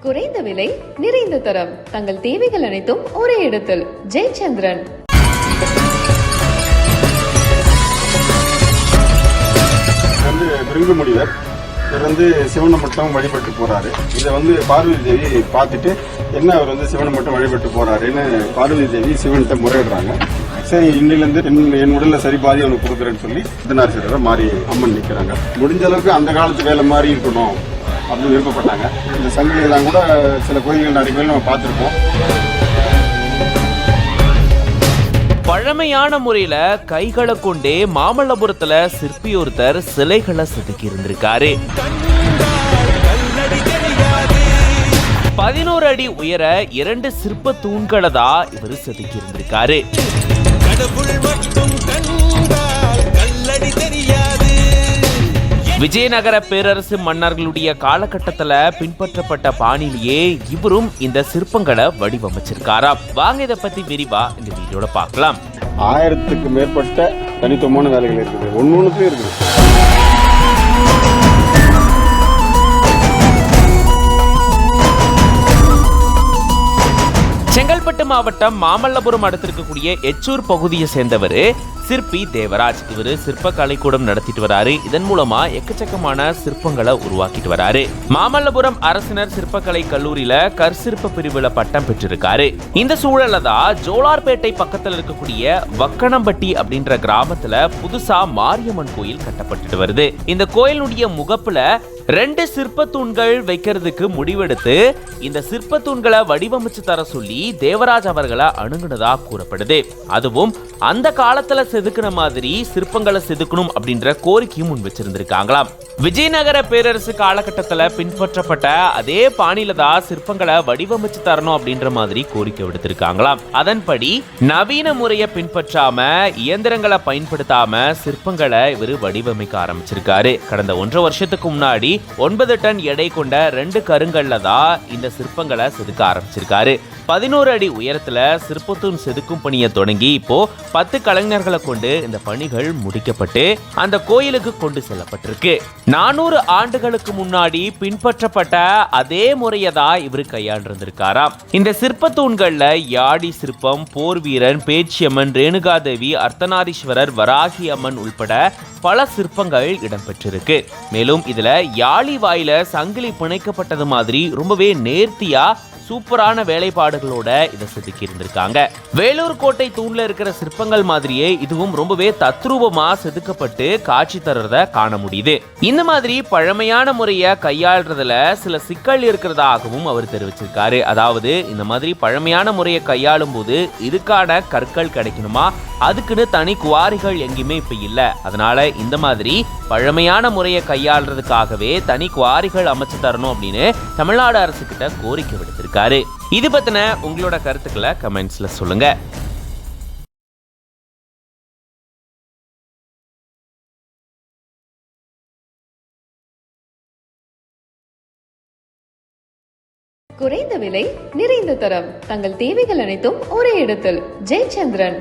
குறைந்த விலை, நிறைந்த தரம். தங்கள் தேவைகள் அனைத்தும் ஒரே இடத்தில். ஜெயச்சந்திரன். பிருங்கு முனிவர் இவர் சிவனை மட்டும் வழிபட்டு போறாரு. இதை பார்வதி தேவி பார்த்துட்டு என்ன அவர் சிவனை மட்டும் வழிபட்டு போறாருன்னு பார்வதி தேவி சிவன்கிட்ட முறையிடுறாங்க. சரி, இன்னிலிருந்து என் உடல்ல சரி பாதி அவனுக்கு கொடுக்குறேன்னு சொல்லி அர்த்தநாரீஸ்வரரை மாறி அம்மன் நிற்கிறாங்க. முடிஞ்ச அளவுக்கு அந்த காலத்து வேலை மாதிரி இருக்கணும் அப்படின்னு விருப்பப்பட்டாங்க. இந்த சங்கிலியெல்லாம் கூட சில கோயில்கள் நிறைய கோயில் நம்ம பார்த்துருப்போம். பழமையான முறையில கைகளை கொண்டே மாமல்லபுரத்துல சிற்பி ஒருத்தர் சிலைகளை செதுக்கி இருந்திருக்காரு. 11 அடி உயர 2 சிற்ப தூண்களை தான் இவர் செதுக்கி இருந்திருக்காரு. விஜயநகர பேரரசு மன்னர்களுடைய காலகட்டத்துல பின்பற்றப்பட்ட பாணியிலேயே இவரும் இந்த சிற்பங்களை வடிவமைச்சிருக்காராம். வாங்க இதை பத்தி விரிவா இந்த வீடியோட பார்க்கலாம். 1000க்கு மேற்பட்ட தனித்துவமான வேலைகள் இருக்குது. ஒன்னொன்னுக்கும் இருக்குது. செங்கல்பட்டு மாவட்டம் மாமல்லபுரம் அடுத்திருக்கக்கூடிய எச்சூர் பகுதியை சேர்ந்தவர் சிற்பி தேவராஜ். இவரு சிற்ப கலைக்கூடம் நடத்திட்டு வராரு. இதன் மூலமா எக்கச்சக்கமான சிற்பங்களை உருவாக்கிட்டு வராரு. மாமல்லபுரம் அரசினர் சிற்பக்கலை கல்லூரியில கற்சிற்ப பிரிவுல பட்டம் பெற்றிருக்காரு. இந்த சூழல்ல தான் ஜோலார்பேட்டை பக்கத்துல இருக்கக்கூடிய வக்கணம்பட்டி அப்படின்ற கிராமத்துல புதுசா மாரியம்மன் கோயில் கட்டப்பட்டு வருது. இந்த கோயிலுடைய முகப்புல 2 சிற்ப தூண்கள் வைக்கிறதுக்கு முடிவெடுத்து இந்த சிற்ப தூண்களை வடிவமைச்சு தர சொல்லி தேவராஜ் அவர்களை அணுகுனதா கூறப்படுது. அதுவும் அந்த காலத்துல செதுக்கின மாதிரி சிற்பங்களை செதுக்கணும் அப்படின்ற கோரிக்கையும் முன் வச்சிருந்திருக்காங்களாம். விஜயநகர பேரரசு காலகட்டத்துல பின்பற்றப்பட்ட அதே பாணியில தான் சிற்பங்களை வடிவமைச்சு தரணும் அப்படின்ற மாதிரி கோரிக்கை விடுத்திருக்காங்களாம். அதன்படி நவீன முறையை பின்பற்றாம இயந்திரங்களை பயன்படுத்தாம சிற்பங்களை இவர் வடிவமைக்க ஆரம்பிச்சிருக்காரு. கடந்த 1.5 வருஷத்துக்கு முன்னாடி 9 டன் எடை கொண்ட 2 கருங்கல்ல தான் இந்த சிற்பங்களை செதுக்க ஆரம்பிச்சிருக்காரு. 11 அடி உயரத்துல சிற்பத்தூண் செதுக்கும் பணியை தொடங்கி இப்போ 10 கலைஞர்களை கொண்டு இந்த பணிகள் முடிக்கப்பட்டு அந்த கோயிலுக்கு கொண்டு செல்லப்பட்டிருக்கு. 400 ஆண்டுகளுக்கு முன்னாடி பின்பற்றப்பட்ட அதே முறையை தான் இவரு கையாண்டிருந்திருக்காராம். இந்த சிற்ப தூண்கள்ல யாடி சிற்பம், போர் வீரன், பேச்சியம்மன், ரேணுகாதேவி, அர்த்தநாரீஸ்வரர், வராகி அம்மன் உள்பட பல சிற்பங்கள் இடம்பெற்றிருக்கு. மேலும் இதுல யாழி வாயில சங்கிலி பிணைக்கப்பட்டது மாதிரி ரொம்பவே நேர்த்தியா சூப்பரான வேலைப்பாடுகளோட இதை செதுக்கி இருந்திருக்காங்க. வேலூர் கோட்டை தூண்ல இருக்கிற சிற்பங்கள் மாதிரியே இதுவும் ரொம்பவே தத்ரூபமா செதுக்கப்பட்டு காட்சி தர்றத காண முடியுது. இந்த மாதிரி பழமையான முறையை கையாளுறதுல சில சிக்கல் இருக்கிறதாகவும் அவர் தெரிவிச்சிருக்காரு. அதாவது இந்த மாதிரி பழமையான முறையை கையாளும் போது இதுக்கான கற்கள் கிடைக்கணுமா, அதுக்குன்னு தனி குவாரிகள் எங்கேயுமே இப்ப இல்ல. அதனால இந்த மாதிரி பழமையான முறையை கையாளுறதுக்காகவே தனி குவாரிகள் அமைச்சு தரணும் அப்படின்னு தமிழ்நாடு அரசு கிட்ட கோரிக்கை விடுத்திருக்காரு. இது பத்தின உங்களோட கருத்துக்களை கமெண்ட்ஸ்ல சொல்லுங்க. குறைந்த விலை, நிறைந்த தரம். தங்கள் தேவைகள் அனைத்தும் ஒரே இடத்தில். ஜெயச்சந்திரன்.